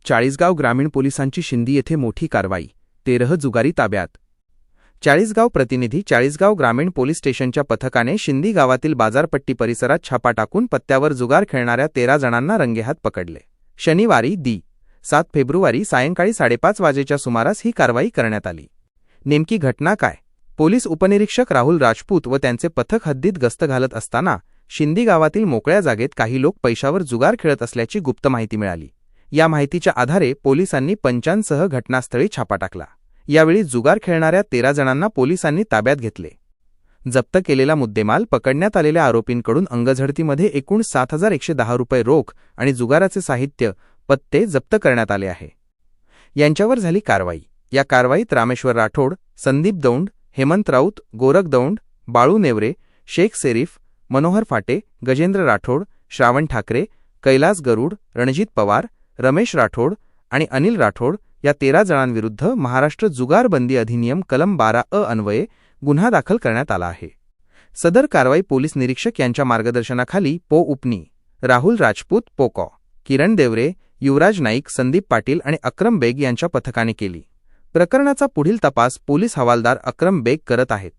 चाळीसगाव ग्रामीण पोलिसांची शिंदी येथे मोठी कारवाई, 13 जुगारी ताब्यात। चाळीसगाव प्रतिनिधी चाळीसगाव ग्रामीण पोलीस स्टेशनच्या पथकाने शिंदी गावातील बाजारपट्टी परिसरात छापा टाकून पत्त्यावर जुगार खेळणाऱ्या 13 जणांना रंगेहात पकडले। शनिवारी 7 फेब्रुवारी सायंकाळी 5:30 वाजेच्या सुमारास ही कारवाई करण्यात आली। नेमकी घटना काय? पोलीस उपनिरीक्षक राहुल राजपूत व त्यांचे पथक हद्दीत गस्त घालत असताना शिंदी गावातील मोकळ्या जागेत काही लोक पैशावर जुगार खेळत असल्याची गुप्त माहिती मिळाली। या माहितीच्या आधारे पोलिसांनी पंचांसह घटनास्थळी छापा टाकला। यावेळी जुगार खेळणाऱ्या 13 जणांना पोलिसांनी ताब्यात घेतले। जप्त केलेला मुद्देमाल, पकडण्यात आलेल्या आरोपींकडून अंगझडतीमध्ये एकूण 7,110 रुपये रोख आणि जुगाराचे साहित्य, पत्ते जप्त करण्यात आले आहे। यांच्यावर झाली कारवाई। या कारवाईत रामेश्वर राठोड, संदीप दौंड, हेमंत राऊत, गोरख दौंड, बाळू नेवरे, शेख सेरीफ, मनोहर फाटे, गजेंद्र राठोड, श्रावण ठाकरे, कैलास गरुड, रणजित पवार, रमेश राठोड आणि अनिल राठोड या 13 जणांविरुद्ध महाराष्ट्र जुगार बंदी अधिनियम कलम 12A अन्वये गुन्हा दाखल करण्यात आला आहे। सदर कारवाई पोलीस निरीक्षक यांच्या मार्गदर्शनाखाली उपनी राहुल राजपूत पोकॉ, किरण देवरे, युवराज नाईक, संदीप पाटील आणि अक्रम बेग यांच्या पथकाने केली। प्रकरणाचा पुढील तपास पोलीस हवालदार अक्रम बेग करत आहेत।